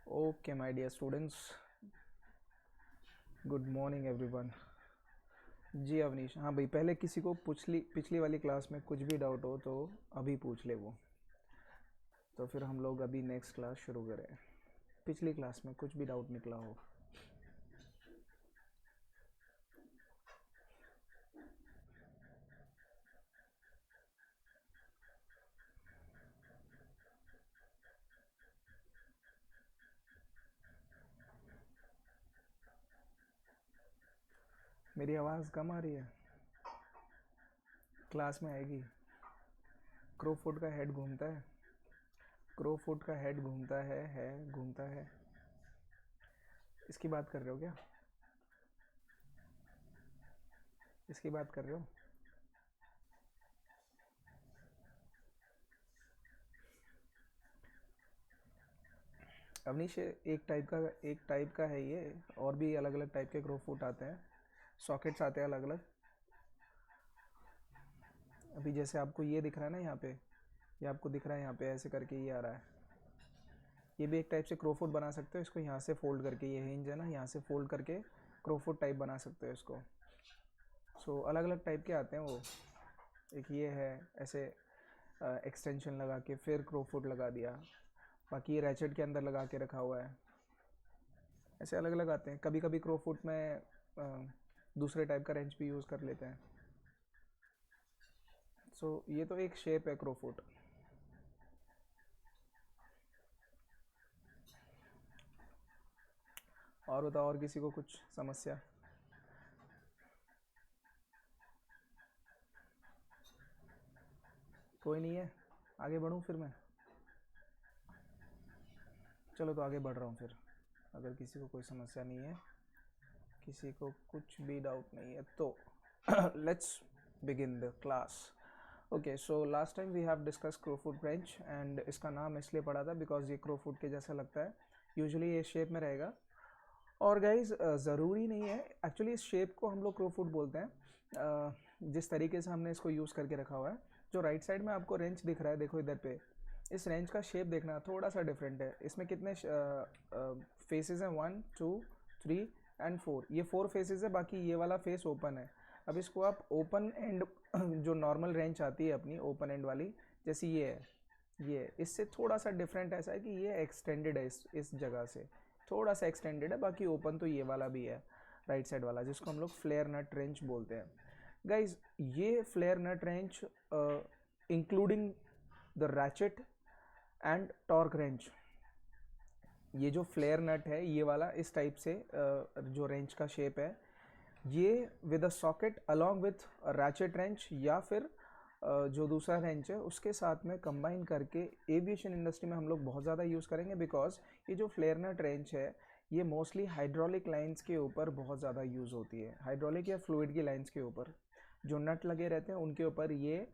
Okay, my dear students, good morning everyone. जी अवनीश, हाँ भाई, पहले किसी को पिछली वाली क्लास में कुछ भी डाउट हो तो अभी पूछ ले वो, तो फिर हम लोग अभी नेक्स्ट क्लास शुरू करें। पिछली क्लास में कुछ भी डाउट निकला हो। मेरी आवाज़ कम आ रही है? क्लास में आएगी। क्रोफुट का हेड घूमता है, क्रोफुट का हेड घूमता है घूमता है। इसकी बात कर रहे हो क्या? इसकी बात कर रहे हो? अवनीश, एक टाइप का है ये। और भी अलग अलग टाइप के क्रोफुट आते हैं, सॉकेट्स आते हैं अलग अलग। अभी जैसे आपको ये दिख रहा है ना यहाँ पे, ये आपको दिख रहा है यहाँ पे ऐसे करके ये आ रहा है। ये भी एक टाइप से क्रोफुट बना सकते हो इसको, यहाँ से फोल्ड करके, ये हिंज है ना, यहाँ से फोल्ड करके क्रोफुट टाइप बना सकते हो इसको। सो अलग अलग टाइप के आते हैं वो। एक ये है ऐसे एक्सटेंशन लगा के फिर क्रोफुट लगा दिया, बाकी ये रैचेट के अंदर लगा के रखा हुआ है। ऐसे अलग अलग आते हैं। कभी कभी क्रोफुट में दूसरे टाइप का रेंच भी यूज़ कर लेते हैं। सो ये तो एक शेप है क्रोफुट। और बताओ, और किसी को कुछ समस्या? कोई नहीं है? आगे बढ़ूँ फिर मैं? चलो तो आगे बढ़ रहा हूँ फिर। अगर किसी को कोई समस्या नहीं है, किसी को कुछ भी डाउट नहीं है तो let's begin the class. Okay, so last time we have discuss crowfoot wrench, and इसका नाम इसलिए पड़ा था बिकॉज ये क्रोफुट के जैसा लगता है। यूजुअली ये शेप में रहेगा। और गाइज ज़रूरी नहीं है, एक्चुअली इस शेप को हम लोग क्रोफुट बोलते हैं। जिस तरीके से हमने इसको यूज़ करके रखा हुआ है, जो राइट साइड में आपको रेंच दिख रहा है, देखो इधर पे, इस रेंच का शेप देखना थोड़ा सा डिफरेंट है। इसमें कितने फेसेस हैं? 1 2 3 एंड 4। ये 4 फेसेस है, बाकी ये वाला फेस ओपन है। अब इसको आप ओपन एंड जो नॉर्मल रेंच आती है अपनी ओपन एंड वाली, जैसे ये है, ये इससे थोड़ा सा डिफरेंट ऐसा है कि ये एक्सटेंडेड है, इस जगह से थोड़ा सा एक्सटेंडेड है। बाकी ओपन तो ये वाला भी है, राइट साइड वाला, जिसको हम लोग फ्लेयर नट रेंच बोलते हैं। गाइज, ये flare nut wrench including the ratchet and torque wrench, ये जो फ्लेयर नट है ये वाला, इस टाइप से जो रेंच का शेप है, ये with a socket along with ratchet wrench, या फिर जो दूसरा रेंच है उसके साथ में कंबाइन करके एविएशन इंडस्ट्री में हम लोग बहुत ज़्यादा यूज़ करेंगे। बिकॉज ये जो फ्लेयर नट रेंच है ये मोस्टली हाइड्रोलिक लाइंस के ऊपर बहुत ज़्यादा यूज़ होती है। हाइड्रोलिक या फ्लूइड की लाइंस के ऊपर जो नट लगे रहते हैं उनके ऊपर ये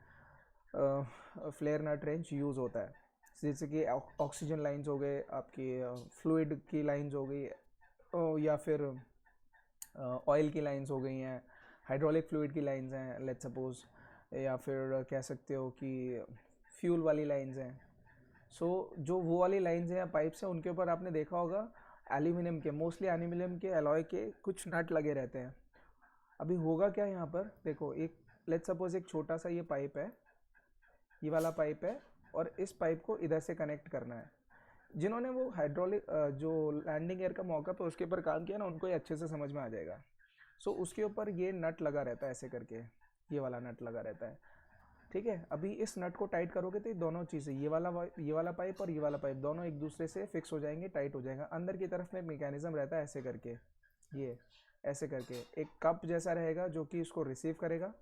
फ्लेयर नट रेंच यूज़ होता है। जैसे कि ऑक्सीजन लाइंस हो गए आपकी, फ्लूइड की लाइंस हो गई, या फिर ऑयल की लाइंस हो गई हैं, हाइड्रोलिक फ्लूइड की लाइंस हैं लेट्स सपोज, या फिर कह सकते हो कि फ्यूल वाली लाइंस हैं। सो जो वो वाली लाइंस हैं या पाइप्स हैं, उनके ऊपर आपने देखा होगा एल्यूमिनियम के, मोस्टली एल्यूमिनियम के एलॉय के कुछ नट लगे रहते हैं। अभी होगा क्या यहाँ पर, देखो, एक लेट्स सपोज एक छोटा सा ये पाइप है, ये वाला पाइप है, और इस पाइप को इधर से कनेक्ट करना है। जिन्होंने वो हाइड्रोलिक जो लैंडिंग गियर का मौका पर उसके ऊपर काम किया ना, उनको ये अच्छे से समझ में आ जाएगा। सो उसके ऊपर ये नट लगा रहता है ऐसे करके, ये वाला नट लगा रहता है। ठीक है, अभी इस नट को टाइट करोगे तो ये दोनों चीज़ें, ये वाला पाइप और ये वाला पाइप, दोनों एक दूसरे से फिक्स हो जाएंगे, टाइट हो जाएगा। अंदर की तरफ में एक मैकेनिज्म रहता है ऐसे करके, ये ऐसे करके एक कप जैसा रहेगा जो कि इसको रिसीव करेगा।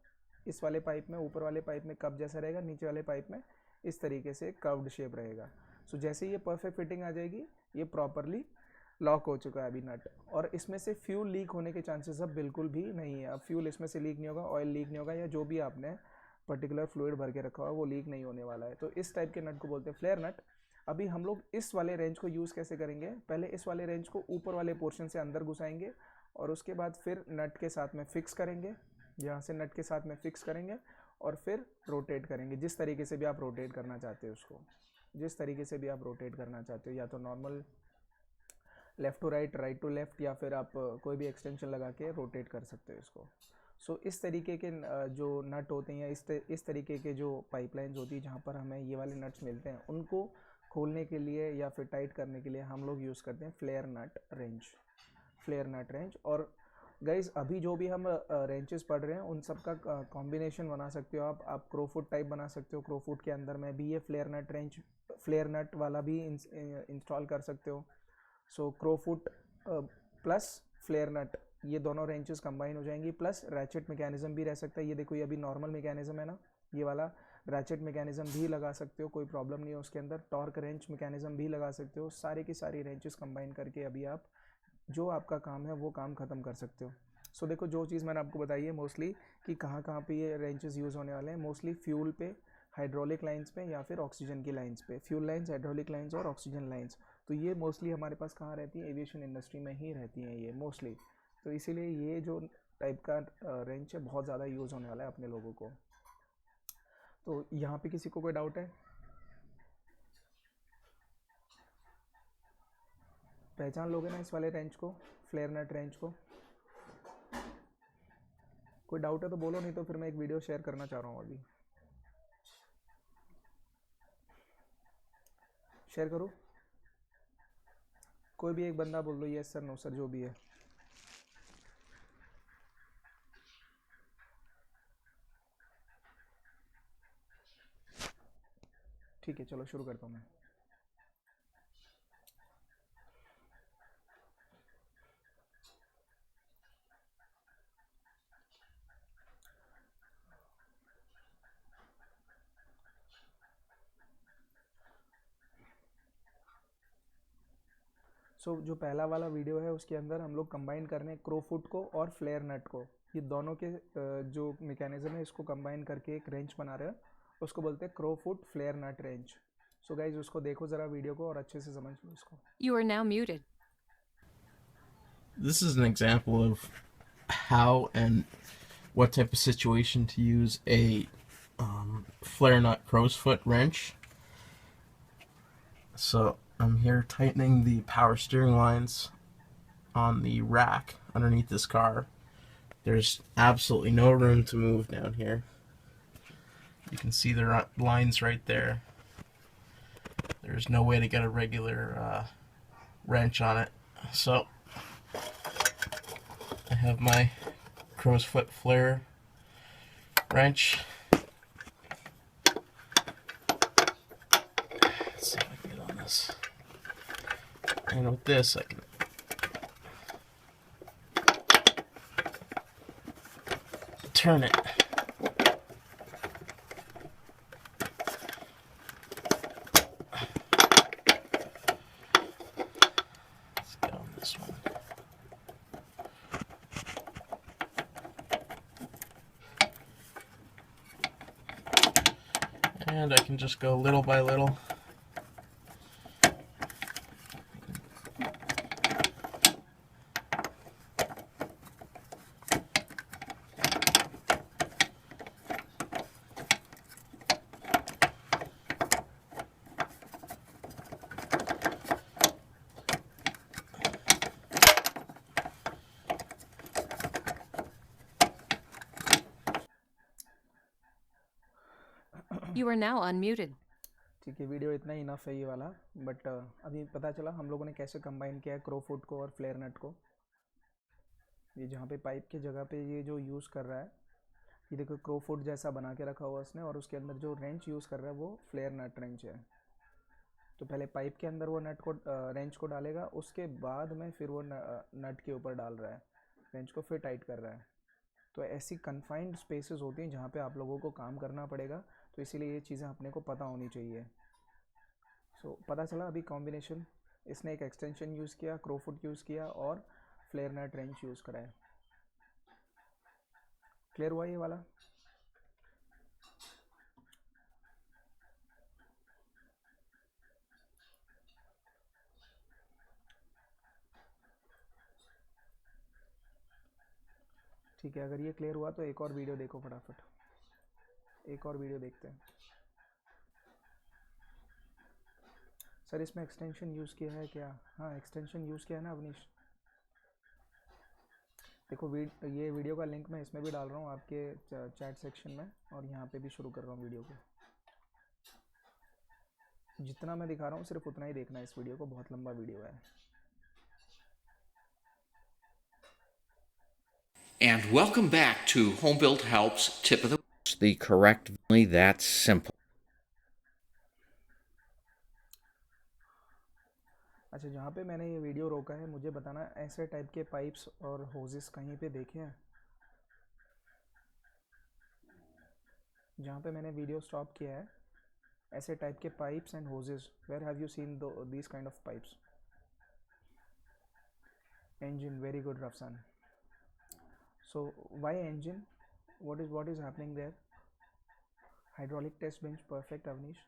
इस वाले पाइप में, ऊपर वाले पाइप में कप जैसा रहेगा, नीचे वाले पाइप में इस तरीके से कर्व्ड शेप रहेगा। सो जैसे ये परफेक्ट फिटिंग आ जाएगी, ये प्रॉपरली लॉक हो चुका है अभी नट, और इसमें से फ्यूल लीक होने के चांसेस अब बिल्कुल भी नहीं है। अब फ्यूल इसमें से लीक नहीं होगा, ऑयल लीक नहीं होगा, या जो भी आपने पर्टिकुलर फ्लूइड भर के रखा हुआ वो लीक नहीं होने वाला है। तो इस टाइप के नट को बोलते हैं फ्लेयर नट। अभी हम लोग इस वाले रेंज को यूज़ कैसे करेंगे, पहले इस वाले रेंज को ऊपर वाले पोर्शन से अंदर घुसाएंगे, और उसके बाद फिर नट के साथ में फिक्स करेंगे, यहाँ से नट के साथ में फिक्स करेंगे, और फिर रोटेट करेंगे, जिस तरीके से भी आप रोटेट करना चाहते हो उसको। जिस तरीके से भी आप रोटेट करना चाहते हो, या तो normal left to right, right to left, या फिर आप कोई भी एक्सटेंशन लगा के रोटेट कर सकते हो इसको। सो इस तरीके के जो नट होते हैं, या इस तरीके के जो पाइपलाइंस होती है जहाँ पर हमें ये वाले नट्स मिलते हैं, उनको खोलने के लिए या फिर टाइट करने के लिए हम लोग यूज़ करते हैं flare nut wrench, flare nut wrench. और गाइज अभी जो भी हम रेंचेस पढ़ रहे हैं उन सब का कॉम्बिनेशन बना सकते हो आप क्रोफुट टाइप बना सकते हो। क्रोफुट के अंदर में भी ये फ्लेयर नट रेंच, फ्लेयर नट वाला भी इंस्टॉल कर सकते हो। सो क्रोफुट प्लस फ्लेयर नट, ये दोनों रेंचेस कंबाइन हो जाएंगी, प्लस रैचेट मैकेनिज्म भी रह सकता है। ये देखो, ये अभी नॉर्मल मैकेनिज्म है ना, ये वाला रैचेट मैकेनिज्म भी लगा सकते हो, कोई प्रॉब्लम नहीं है उसके अंदर। टॉर्क रेंच मैकेनिज्म भी लगा सकते हो। सारी की सारी रेंचेस कंबाइन करके अभी आप जो आपका काम है वो काम ख़त्म कर सकते हो। सो देखो, जो चीज़ मैंने आपको बताई है मोस्टली कि कहाँ कहाँ पे ये रेंचेस यूज़ होने वाले हैं, मोस्टली फ्यूल पे, हाइड्रोलिक लाइंस पे, या फिर ऑक्सीजन की लाइंस पे। फ्यूल लाइंस, हाइड्रोलिक लाइंस और ऑक्सीजन लाइंस, तो ये मोस्टली हमारे पास कहाँ रहती है, एविएशन इंडस्ट्री में ही रहती हैं ये मोस्टली। तो इसीलिए ये जो टाइप का रेंच है बहुत ज़्यादा यूज़ होने वाला है अपने लोगों को। तो यहाँ पे किसी को कोई डाउट है? पहचान लोगे ना इस वाले रेंच को, फ्लेयर नट रेंच को? कोई डाउट है तो बोलो, नहीं तो फिर मैं एक वीडियो शेयर करना चाह रहा हूँ अभी। शेयर करूँ? कोई भी एक बंदा बोल दो यस सर, नो सर, जो भी है। ठीक है, चलो शुरू करता हूँ मैं। सो जो पहला वाला वीडियो है उसके अंदर हम लोग कंबाइन कर रहे हैं क्रोफुट को और फ्लेयर नट को। ये दोनों के जो मैकेनिज्म है इसको कंबाइन करके एक रेंच बना रहे हैं, उसको बोलते हैं क्रोफुट flare nut wrench. So guys उसको देखो ज़रा वीडियो को और अच्छे से समझ लो इसको। You are now muted. This is an example of how and what type of situation to use a flare nut crow's foot wrench. So I'm here tightening the power steering lines on the rack underneath this car. There's absolutely no room to move down here. You can see the lines right there. There's no way to get a regular wrench on it. So I have my crow's foot flare wrench. Let's see if I can get on this. And with this, I can turn it. Let's get on this one. And I can just go little by little. You are now unmuted. ठीक है, video इतना ही enough है ये वाला। But अभी पता चला हम लोगों ने कैसे कंबाइन किया है क्रोफुट को और फ्लेयर नट को। ये जहाँ पे पाइप की जगह पे ये जो यूज़ कर रहा है, ये देखो क्रोफुट जैसा बना के रखा हुआ उसने, और उसके अंदर जो रेंच यूज़ कर रहा है वो फ्लेयर नट रेंच है। तो पहले पाइप के अंदर वो नट को रेंच को डालेगा, उसके बाद में फिर वो नट के ऊपर डाल रहा है, रेंच को फिर टाइट कर रहा है। तो ऐसी कन्फाइंड स्पेसेस होती हैं जहाँ पे आप लोगों को काम करना पड़ेगा, तो इसीलिए ये चीज़ें अपने को पता होनी चाहिए। सो पता चला अभी कॉम्बिनेशन, इसने एक एक्सटेंशन यूज़ किया, क्रोफुट यूज़ किया और फ्लेयर नट रेंच यूज़ करा है। क्लियर हुआ ये वाला? ठीक है, अगर ये क्लियर हुआ तो एक और वीडियो देखो फटाफट, एक और वीडियो देखते हैं। सर इसमें एक्सटेंशन यूज़ किया है क्या? हाँ एक्सटेंशन यूज़ किया है ना अवनीश। देखो ये वीडियो का लिंक मैं इसमें भी डाल रहा हूँ आपके चैट सेक्शन में, और यहाँ पे भी शुरू कर रहा हूँ वीडियो को। जितना मैं दिखा रहा हूँ सिर्फ उतना ही देखना है इस वीडियो को, बहुत लंबा वीडियो है। And welcome back to Home Built Help's Tip of the Week. The correct only that simple. अच्छा, जहाँ पे मैंने ये वीडियो रोका है मुझे बताना, ऐसे टाइप के पाइप्स और होजेस कहीं पे देखे हैं? जहाँ पे मैंने वीडियो स्टॉप किया है, ऐसे टाइप के pipes and hoses, where have you seen these kind of pipes? Engine, very good Rafsan. So why engine? What is happening there? Hydraulic test bench, perfect Avnish.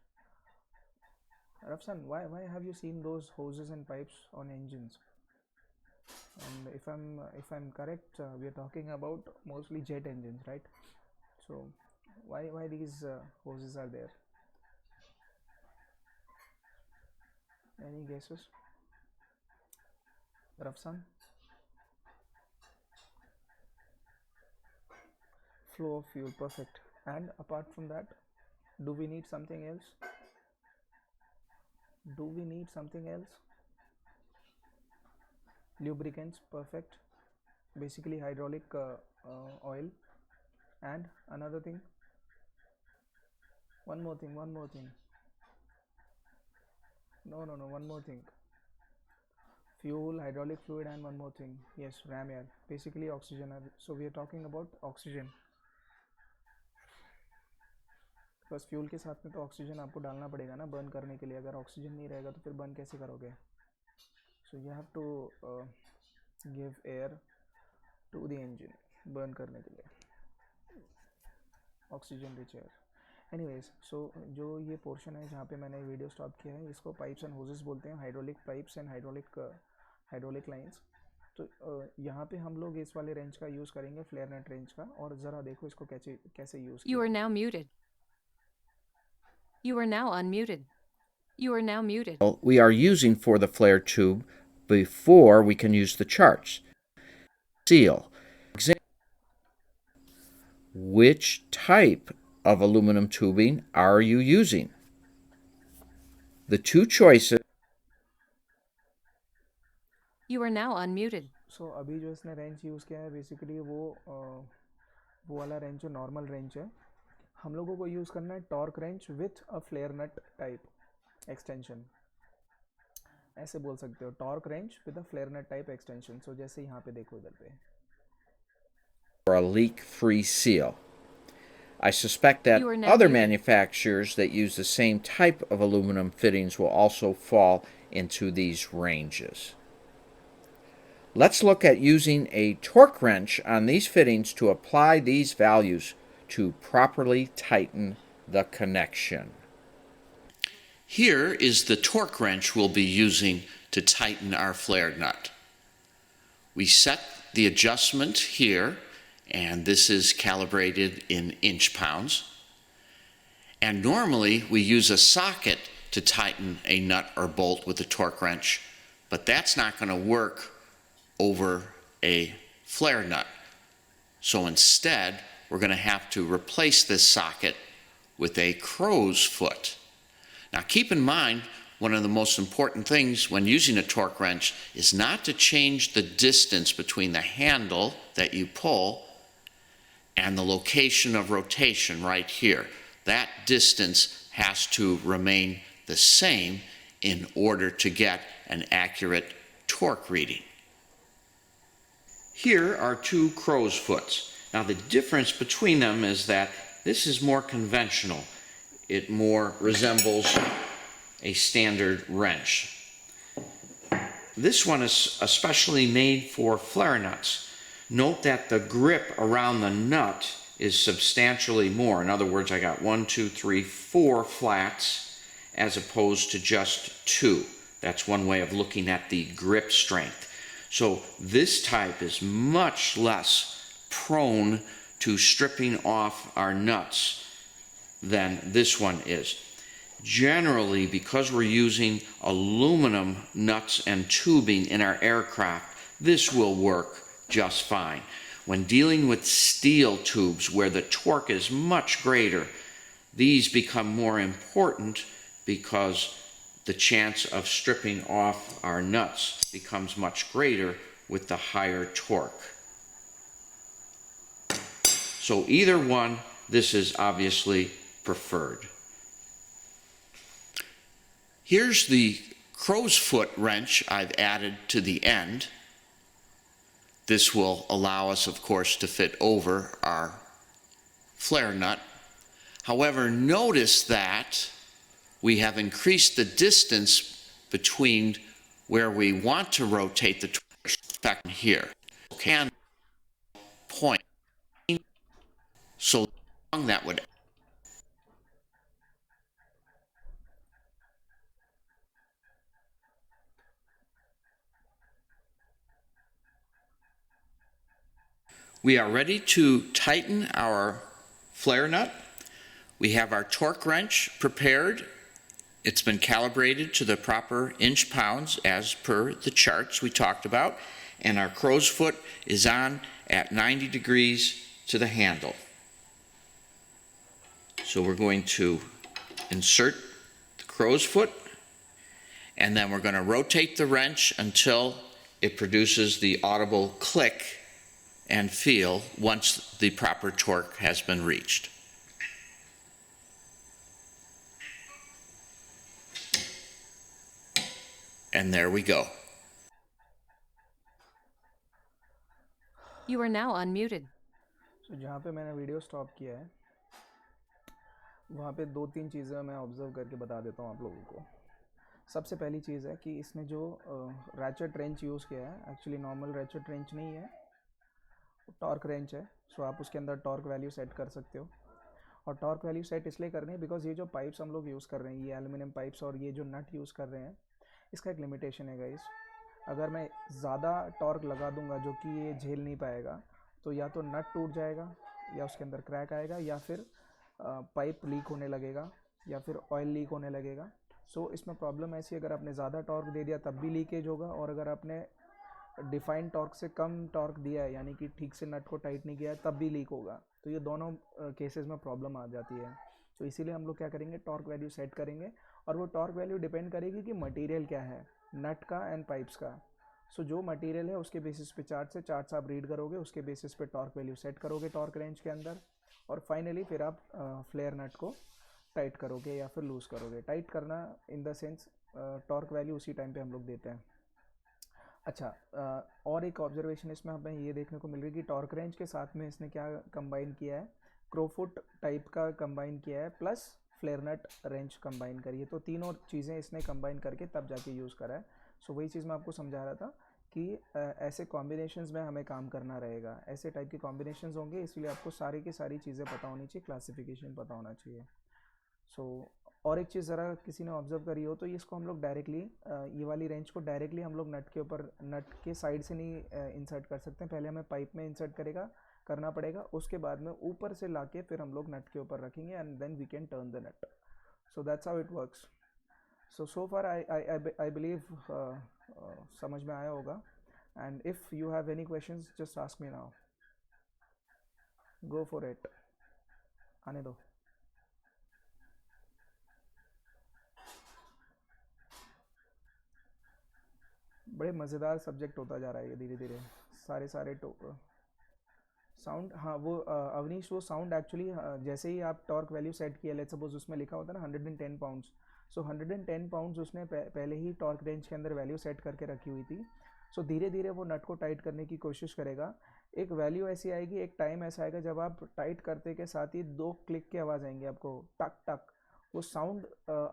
Rafsan, why have you seen those hoses and pipes on engines? And if I'm correct, we are talking about mostly jet engines, right? So why these hoses are there? Any guesses? Rafsan? Flow of fuel, perfect. And apart from that, do we need something else? Lubricants, perfect. Basically hydraulic oil. And another thing, one more thing. No, one more thing. Fuel, hydraulic fluid, and one more thing. Yes, ram air, basically oxygen. So we are talking about oxygen, बस fuel के साथ में तो oxygen आपको डालना पड़ेगा ना burn करने के लिए। अगर ऑक्सीजन नहीं रहेगा तो फिर बर्न कैसे करोगे? So you have to give air to the engine burn करने के लिए, oxygen rich air. Anyways, so जो ये पोर्शन है जहाँ पे मैंने वीडियो स्टॉप किया है, इसको पाइप्स एंड होजेस बोलते हैं, hydraulic pipes and hydraulic lines. तो यहाँ पे हम लोग इस वाले रेंज का यूज़ करेंगे, फ्लेयर नेट रेंज का। और ज़रा देखो इसको कैसे use You are now muted. You are now unmuted. You are now muted. We are using for the flare tube before we can use the charts. Seal. Which type of aluminum tubing are you using? The two choices. You are now unmuted. सो अभी जो इसने range use किया है basically वो वाला range जो normal range है, हम लोगों को यूज़ करना है torque wrench with a flare nut type extension. ऐसे बोल सकते हो, torque wrench with a flare nut type extension. So जैसे यहाँ पे देखो इधर पे, For a leak-free seal. I suspect that You are now other muted. manufacturers that use the same type of aluminum fittings will also fall into these ranges. Let's look at using a torque wrench on these fittings to apply these values to properly tighten the connection. Here is the torque wrench we'll be using to tighten our flare nut. We set the adjustment here, and this is calibrated in inch pounds. And normally we use a socket to tighten a nut or bolt with a torque wrench, but that's not going to work over a flare nut. So instead, we're going to have to replace this socket with a crow's foot. Now keep in mind, one of the most important things when using a torque wrench is not to change the distance between the handle that you pull and the location of rotation right here. That distance has to remain the same in order to get an accurate torque reading. Here are two crow's foots. Now the difference between them is that this is more conventional. It more resembles a standard wrench. This one is especially made for flare nuts. Note that the grip around the nut is substantially more. In other words, I got 1, 2, 3, 4 flats as opposed to just 2. That's one way of looking at the grip strength. So this type is much less prone to stripping off our nuts than this one is. Generally, because we're using aluminum nuts and tubing in our aircraft, this will work just fine. When dealing with steel tubes where the torque is much greater, these become more important because the chance of stripping off our nuts becomes much greater with the higher torque. So either one, this is obviously preferred. Here's the crow's foot wrench I've added to the end. This will allow us, of course, to fit over our flare nut. However, notice that we have increased the distance between where we want to rotate the torque back here. Okay, point. So long that would. We are ready to tighten our flare nut. We have our torque wrench prepared. It's been calibrated to the proper inch-pounds as per the charts we talked about, and our crow's foot is on at 90 degrees to the handle. So we're going to insert the crow's foot, and then we're going to rotate the wrench until it produces the audible click and feel once the proper torque has been reached. And there we go. You are now unmuted. So जहाँ पे मैंने video stop किया है वहाँ पे 2-3 चीज़ें मैं observe करके बता देता हूँ आप लोगों को। सबसे पहली चीज़ है कि इसने जो रैचेट रेंच यूज़ किया है, एक्चुअली नॉर्मल रैचेट रेंच नहीं है, टॉर्क रेंच है। सो आप उसके अंदर टॉर्क वैल्यू सेट कर सकते हो। और टॉर्क वैल्यू सेट इसलिए करनी है बिकॉज ये जो पाइप्स हम लोग यूज़ कर रहे हैं, ये एल्युमिनियम पाइप्स और ये जो नट यूज़ कर रहे हैं, इसका एक लिमिटेशन है गाइस। अगर मैं ज़्यादा टॉर्क लगा दूंगा जो कि ये झेल नहीं पाएगा, तो या तो नट टूट जाएगा या उसके अंदर क्रैक आएगा या फिर पाइप लीक होने लगेगा या फिर ऑयल लीक होने लगेगा। सो इसमें प्रॉब्लम ऐसी है, अगर आपने ज़्यादा टॉर्क दे दिया तब भी लीकेज होगा, और अगर आपने डिफाइंड टॉर्क से कम टॉर्क दिया है यानी कि ठीक से नट को टाइट नहीं किया है तब भी लीक होगा। तो ये दोनों केसेस में प्रॉब्लम आ जाती है। तो इसीलिए हम लोग क्या करेंगे, टॉर्क वैल्यू सेट करेंगे, और वो टॉर्क वैल्यू डिपेंड करेगी कि मटेरियल क्या है, नट का एंड पाइप्स का। सो जो मटेरियल है उसके बेसिस पे चार्ट्स आप रीड करोगे, उसके बेसिस पे टॉर्क वैल्यू सेट करोगे टॉर्क रेंज के अंदर, और फाइनली फिर आप फ्लेयर नट को टाइट करोगे या फिर लूज़ करोगे। टाइट करना in the sense torque value उसी टाइम पे हम लोग देते हैं। अच्छा, और एक ऑब्जर्वेशन इसमें हमें ये देखने को मिल रही है कि टॉर्क रेंज के साथ में इसने क्या कंबाइन किया है, क्रोफुट टाइप का कंबाइन किया है प्लस फ्लेयर नट रेंज कंबाइन करी है। तो तीनों चीज़ें इसने कंबाइन करके तब जाके यूज़ करा है। सो वही चीज़ मैं आपको समझा रहा था कि ऐसे कॉम्बिनेशंस में हमें काम करना रहेगा, ऐसे टाइप के कॉम्बिनेशंस होंगे, इसलिए आपको सारी की सारी चीज़ें पता होनी चाहिए, क्लासिफिकेशन पता होना चाहिए। सो और एक चीज़ ज़रा किसी ने ऑब्जर्व करी हो तो इसको हम लोग डायरेक्टली ये वाली रेंज को डायरेक्टली हम लोग नट के ऊपर, नट के साइड से नहीं इंसर्ट कर सकते हैं। पहले हमें पाइप में इंसर्ट करना पड़ेगा, उसके बाद में ऊपर से लाके फिर हम लोग नट के ऊपर रखेंगे and then we can turn the nut. So that's how it works. So far I believe समझ में आया होगा, and if you have any questions just ask me now, go for it, आने दो। बड़े मज़ेदार सब्जेक्ट होता जा रहा है ये धीरे धीरे, सारे साउंड। हाँ वो अवनीश, वो साउंड एक्चुअली जैसे ही आप टॉर्क वैल्यू सेट किया, लेट्स सपोज उसमें लिखा होता है ना 110 पाउंड्स, सो 110 पाउंड्स उसने पहले ही टॉर्क रेंज के अंदर वैल्यू सेट करके रखी हुई थी। सो धीरे धीरे वो नट को टाइट करने की कोशिश करेगा। एक वैल्यू ऐसी आएगी, एक टाइम ऐसा आएगा जब आप टाइट करते के साथ ही 2 क्लिक की आवाज़ आएंगी आपको, टक टक। वो साउंड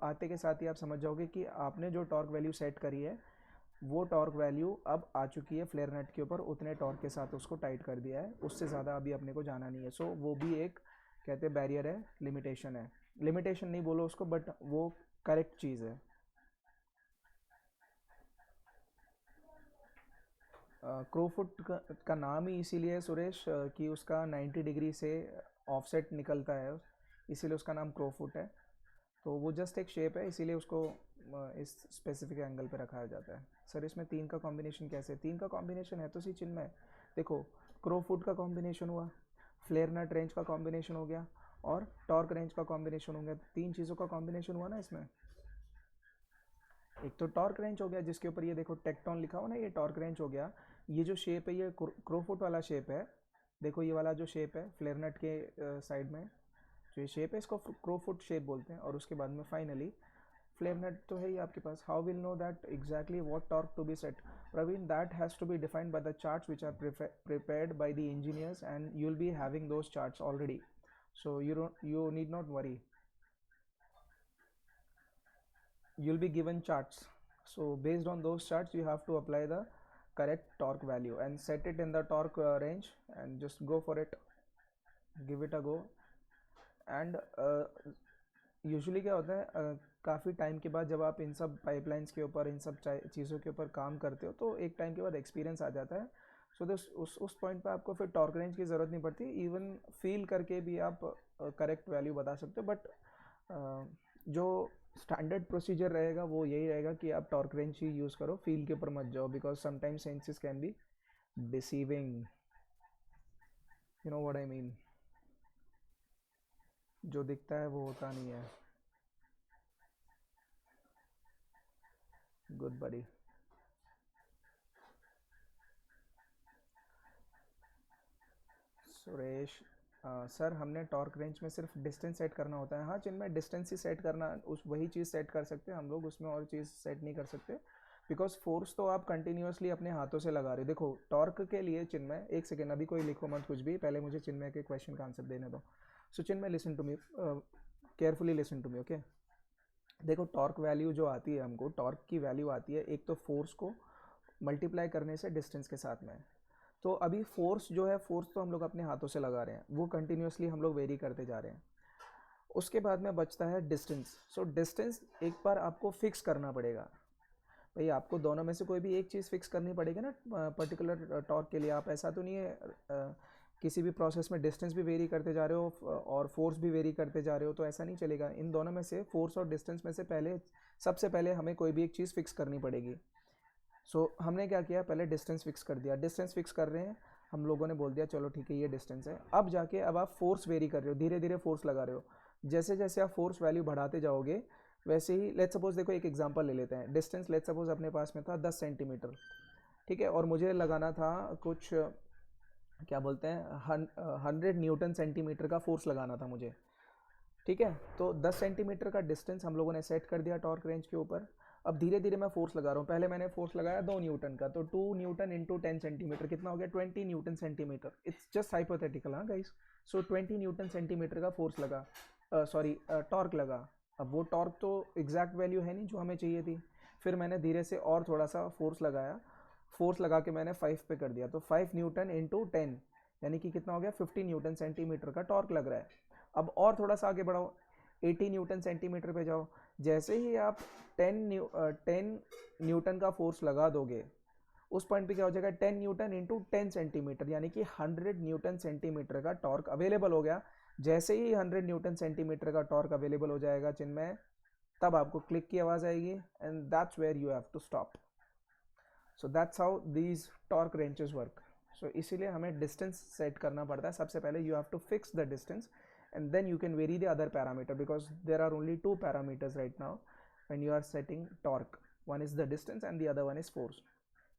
आते के साथ ही आप समझ जाओगे कि आपने जो टॉर्क वैल्यू सेट करी है वो टॉर्क वैल्यू अब आ चुकी है फ्लेयर नट के ऊपर, उतने टॉर्क के साथ उसको टाइट कर दिया है, उससे ज़्यादा अभी अपने को जाना नहीं है। सो वो भी एक कहते बैरियर है, लिमिटेशन है। लिमिटेशन नहीं बोलो उसको, बट वो करेक्ट चीज़ है। क्रोफुट का नाम ही इसीलिए है सुरेश कि उसका 90 डिग्री से ऑफसेट निकलता है, इसीलिए उसका नाम क्रोफुट है। तो वो जस्ट एक शेप है, इसीलिए उसको इस स्पेसिफिक एंगल पे रखा जाता है। सर इसमें 3 का कॉम्बिनेशन कैसे? 3 का कॉम्बिनेशन है तो सी चिन्ह में देखो, क्रो फुट का कॉम्बिनेशन हुआ, फ्लेयर नट रेंज का कॉम्बिनेशन हो गया और टॉर्क रेंज का कॉम्बिनेशन हो गया। 3 चीज़ों का कॉम्बिनेशन हुआ ना इसमें। एक तो टॉर्क रेंज हो गया जिसके ऊपर ये देखो टेक्टोन लिखा हो ना, ये टॉर्क रेंज हो गया। ये जो शेप है ये क्रोफुट वाला शेप है, देखो ये वाला जो शेप है फ्लेयर नट के साइड में जो ये शेप है इसको क्रोफुट शेप बोलते हैं। और उसके बाद में फाइनली फ्लेयर नट तो है ही आपके पास। How will know that exactly what torque to be set? Praveen, that has to be defined by the charts which are prepared by the engineers and you'll be having those charts already, so you need not worry. You'll be given charts, so based on those charts you have to apply the correct torque value and set it in the torque range and just go for it, give it a go. And usually क्या होता है, काफ़ी time के बाद जब आप इन सब pipelines के ऊपर इन सब चीज़ों के ऊपर काम करते हो तो एक टाइम के बाद एक्सपीरियंस आ जाता है। सो दिस उस पॉइंट पे आपको फिर टॉर्क रेंज की ज़रूरत नहीं पड़ती, इवन फील करके भी आप करेक्ट वैल्यू बता सकते हो। बट जो स्टैंडर्ड प्रोसीजर रहेगा वो यही रहेगा कि आप टॉर्क रेंज ही यूज़ करो, फील के ऊपर मत जाओ, because sometimes senses can be deceiving, you know what I mean. जो दिखता है वो होता नहीं है। गुड बडी। सुरेश, सर हमने टॉर्क रेंज में सिर्फ डिस्टेंस सेट करना होता है। हाँ जिनमें डिस्टेंस ही सेट करना, उस वही चीज़ सेट कर सकते हैं हम लोग, उसमें और चीज़ सेट नहीं कर सकते, बिकॉज फोर्स तो आप कंटिन्यूसली अपने हाथों से लगा रहे हो। देखो टॉर्क के लिए चिन्मय, एक सेकेंड अभी कोई लिखो मत कुछ भी, पहले मुझे चिन्मय के क्वेश्चन का आंसर देने दो। So Chinmay listen to me, carefully listen to me, okay. देखो टॉर्क वैल्यू जो आती है हमको, टॉर्क की वैल्यू आती है एक तो फोर्स को मल्टीप्लाई करने से डिस्टेंस के साथ में। तो अभी फोर्स जो है, फोर्स तो हम लोग अपने हाथों से लगा रहे हैं, वो कंटिन्यूसली हम लोग वेरी करते जा रहे हैं। उसके बाद में बचता है डिस्टेंस। सो डिस्टेंस एक बार आपको फिक्स करना पड़ेगा भाई, आपको दोनों में से कोई भी एक चीज़ फिक्स करनी पड़ेगी ना पर्टिकुलर टॉर्क के लिए। आप ऐसा तो नहीं है किसी भी प्रोसेस में डिस्टेंस भी वेरी करते जा रहे हो और फोर्स भी वेरी करते जा रहे हो, तो ऐसा नहीं चलेगा। इन दोनों में से, फोर्स और डिस्टेंस में से पहले, सबसे पहले हमें कोई भी एक चीज़ फिक्स करनी पड़ेगी। सो हमने क्या किया, पहले डिस्टेंस फिक्स कर दिया। डिस्टेंस फिक्स कर रहे हैं हम लोगों ने, बोल दिया चलो ठीक है ये डिस्टेंस है। अब जाके अब आप फोर्स वेरी कर रहे हो, धीरे धीरे फोर्स लगा रहे हो। जैसे जैसे आप फोर्स वैल्यू बढ़ाते जाओगे वैसे ही, लेट्स सपोज देखो एक एग्जांपल ले लेते हैं। डिस्टेंस लेट्स सपोज अपने पास में था 10 सेंटीमीटर, ठीक है, और मुझे लगाना था कुछ क्या बोलते हैं 100 न्यूटन सेंटीमीटर का फोर्स लगाना था मुझे, ठीक है। तो 10 सेंटीमीटर का डिस्टेंस हम लोगों ने सेट कर दिया टॉर्क रेंज के ऊपर। अब धीरे धीरे मैं फोर्स लगा रहा हूँ। पहले मैंने फोर्स लगाया 2 न्यूटन का, तो 2 न्यूटन इंटू 10 सेंटीमीटर कितना हो गया, 20 Newton centimetre. It's just hypothetical हाँ गाइस। सो 20 न्यूटन सेंटीमीटर का फोर्स लगा, सॉरी टॉर्क लगा। अब वो टॉर्क तो एग्जैक्ट वैल्यू है नहीं जो हमें चाहिए थी। फिर मैंने धीरे से और थोड़ा सा फोर्स लगाया, फोर्स लगा के मैंने 5 पे कर दिया, तो 5 न्यूटन इंटू 10 यानी कि कितना हो गया, 50 न्यूटन सेंटीमीटर का टॉर्क लग रहा है। अब और थोड़ा सा आगे बढ़ाओ, 80 न्यूटन सेंटीमीटर पे जाओ। जैसे ही आप 10 न्यूटन का फोर्स लगा दोगे, उस पॉइंट पे क्या हो जाएगा, 10 न्यूटन इंटू 10 सेंटीमीटर यानी कि 100 न्यूटन सेंटीमीटर का टॉर्क अवेलेबल हो गया। जैसे ही 100 न्यूटन सेंटीमीटर का टॉर्क अवेलेबल हो जाएगा चिन्मय, तब आपको क्लिक की आवाज़ आएगी and that's where you have to stop. So that's how these torque wrenches work. So इसीलिए हमें डिस्टेंस सेट करना पड़ता है सबसे पहले। You have to fix the distance and then you can vary the other parameter, because there are only 2 parameters right now when you are setting torque. One is the distance and the other one is force,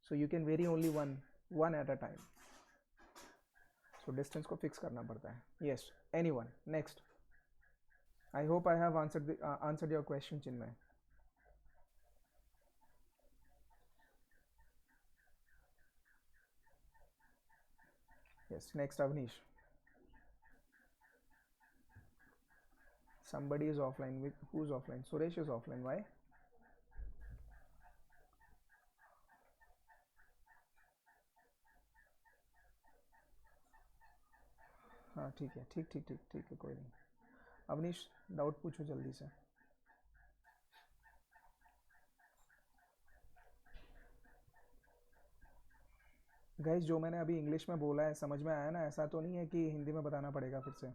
so you can vary only one at a time. So distance को fix करना पड़ता है। Yes, anyone next? I hope I have answered your question Chinmay. Yes, next Avnish. Somebody is offline. Who's offline? Suresh is offline. Why? हाँ ठीक है, ठीक है, कोई नहीं। अवनीश डाउट पूछो जल्दी से। गाइस जो मैंने अभी इंग्लिश में बोला है समझ में आया ना? ऐसा तो नहीं है कि हिंदी में बताना पड़ेगा फिर से?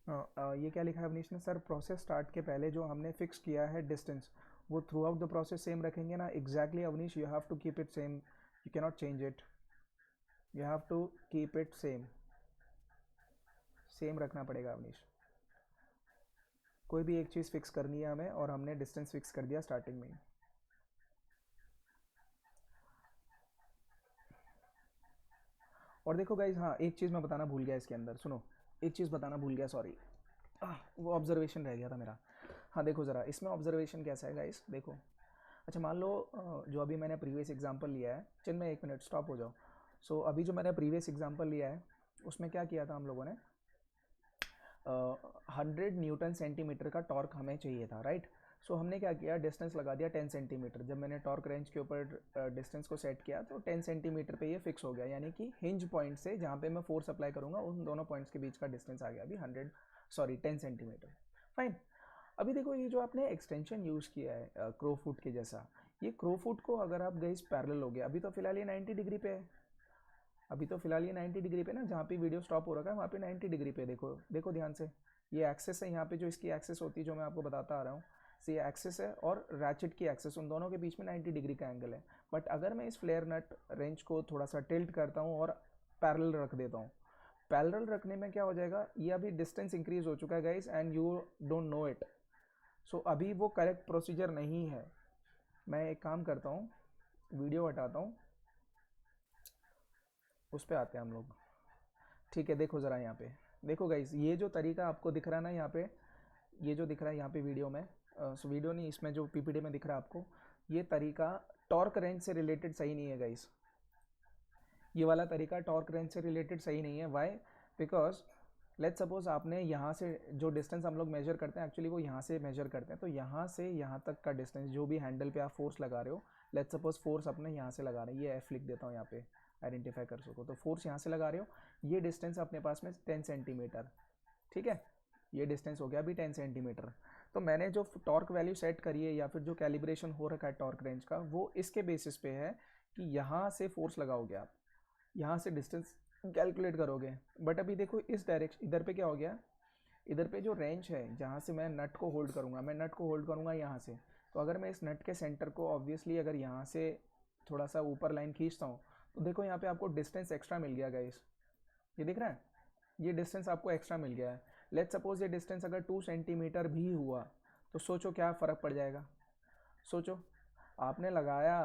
ये क्या लिखा है अवनीश ने सर, प्रोसेस स्टार्ट के पहले जो हमने फिक्स किया है डिस्टेंस वो throughout the process same रखेंगे ना? Exactly Avnish, you have to keep it same, you cannot change it, you have to keep it same, same रखना पड़ेगा अवनीश। कोई भी एक चीज़ फिक्स करनी है हमें और हमने डिस्टेंस फिक्स कर दिया स्टार्टिंग में ही। और देखो गाइज, हाँ एक चीज़ मैं बताना भूल गया इसके अंदर, सुनो एक चीज़ बताना भूल गया, सॉरी, वो ऑब्जर्वेशन रह गया था मेरा। हाँ देखो ज़रा, इसमें ऑब्जर्वेशन कैसा है गाइस, देखो। अच्छा मान लो जो अभी मैंने प्रीवियस एग्जांपल लिया है, चिन्मय एक मिनट स्टॉप हो जाओ। सो अभी जो मैंने प्रीवियस एग्जांपल लिया है उसमें क्या किया था हम लोगों ने, 100 न्यूटन सेंटीमीटर का टॉर्क हमें चाहिए था, राइट। सो हमने क्या किया, डिस्टेंस लगा दिया 10 सेंटीमीटर। जब मैंने टॉर्क रेंज के ऊपर डिस्टेंस को सेट किया तो 10 सेंटीमीटर पे ये फिक्स हो गया, यानी कि हिंज पॉइंट से जहाँ पे मैं फोर्स अप्लाई करूँगा उन दोनों पॉइंट्स के बीच का डिस्टेंस आ गया अभी 10 सेंटीमीटर। फाइन। अभी देखो ये जो आपने एक्सटेंशन यूज़ किया है क्रो फुट के जैसा, ये क्रो फुट को अगर आप गए पैरेलल हो गया, अभी तो फिलहाल ये 90 डिग्री पे है, अभी तो फिलहाल ये 90 डिग्री पे ना, जहाँ पे वीडियो स्टॉप हो रखा है वहाँ पे 90 डिग्री पे, देखो देखो ध्यान से, ये एक्सेस है यहाँ पे, जो इसकी एक्सेस होती है जो मैं आपको बताता आ रहा हूँ, से ये एक्सेस है और रैचेट की एक्सेस, उन दोनों के बीच में 90 डिग्री का एंगल है। बट अगर मैं इस फ्लेयर नट रेंज को थोड़ा सा टिल्ट करता हूँ और पैरेलल रख देता हूँ, पैरेलल रखने में क्या हो जाएगा, ये अभी डिस्टेंस इंक्रीज हो चुका है guys and you don't know it. So अभी वो करेक्ट प्रोसीजर नहीं है। मैं एक काम करता हूँ, वीडियो हटाता हूँ, उस पर आते हैं हम लोग, ठीक है। देखो ज़रा यहाँ पे, देखो गाइस, ये जो तरीका आपको दिख रहा है ना यहाँ पे, ये जो दिख रहा है यहाँ पे वीडियो में, वीडियो नहीं, इसमें जो पीपीटी में दिख रहा है आपको, ये तरीका टॉर्क रेंज से रिलेटेड सही नहीं है गाइस। ये वाला तरीका टॉर्क रेंज से रिलेटेड सही नहीं है। वाई? बिकॉज लेट्स सपोज आपने यहाँ से जो डिस्टेंस हम लोग मेजर करते हैं, एक्चुअली वो यहाँ से मेजर करते हैं, तो यहाँ से यहाँ तक का डिस्टेंस जो भी हैंडल पे आप फोर्स लगा रहे हो, लेट्स सपोज फोर्स अपने यहाँ से लगा रहे हैं, ये एफ लिख देता हूँ यहाँ पे आइडेंटिफाई कर सको, तो फोर्स यहाँ से लगा रहे हो, ये डिस्टेंस अपने पास में 10 सेंटीमीटर, ठीक है, ये डिस्टेंस हो गया अभी 10 सेंटीमीटर। तो मैंने जो टॉर्क वैल्यू सेट करी है या फिर जो कैलिब्रेशन हो रखा है टॉर्क रेंज का, वो इसके बेसिस पे है कि यहाँ से फोर्स लगाओगे आप, यहाँ से डिस्टेंस कैलकुलेट करोगे। बट अभी देखो इस डायरेक्शन, इधर पे क्या हो गया, इधर पे जो रेंज है जहाँ से मैं नट को होल्ड करूँगा, मैं नट को होल्ड करूँगा यहाँ से, तो अगर मैं इस नट के सेंटर को ऑब्वियसली अगर यहाँ से थोड़ा सा ऊपर लाइन खींचता हूँ, तो देखो यहाँ पे आपको डिस्टेंस एक्स्ट्रा मिल गया गाइस, ये दिख रहा है, ये डिस्टेंस आपको एक्स्ट्रा मिल गया है। लेट्स सपोज ये डिस्टेंस अगर 2 सेंटीमीटर भी हुआ तो सोचो क्या फ़र्क पड़ जाएगा। सोचो, आपने लगाया,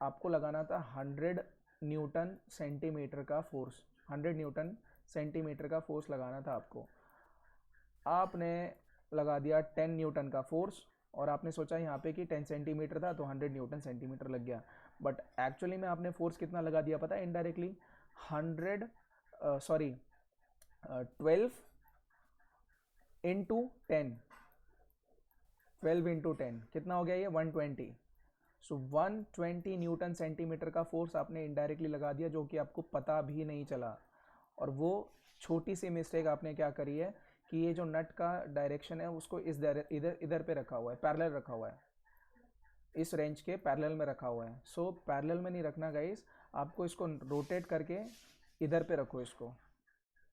आपको लगाना था 100 न्यूटन सेंटीमीटर का फोर्स, 100 न्यूटन सेंटीमीटर का फोर्स लगाना था आपको, आपने लगा दिया 10 न्यूटन का फोर्स, और आपने सोचा यहाँ पे कि 10 सेंटीमीटर था तो 100 न्यूटन सेंटीमीटर लग गया। बट एक्चुअली में आपने फोर्स कितना लगा दिया पता है इनडायरेक्टली, 12 इंटू 10, 12 इंटू 10 कितना हो गया ये 120। सो 120 न्यूटन सेंटीमीटर का फोर्स आपने इनडायरेक्टली लगा दिया, जो कि आपको पता भी नहीं चला। और वो छोटी सी मिस्टेक आपने क्या करी है कि ये जो नट का डायरेक्शन है उसको इस इधर इधर पे रखा हुआ है, पैरेलल रखा हुआ है, इस रेंज के पैरेलल में रखा हुआ है। सो पैरेलल में नहीं रखना गाइस, आपको इसको रोटेट करके इधर पे रखो, इसको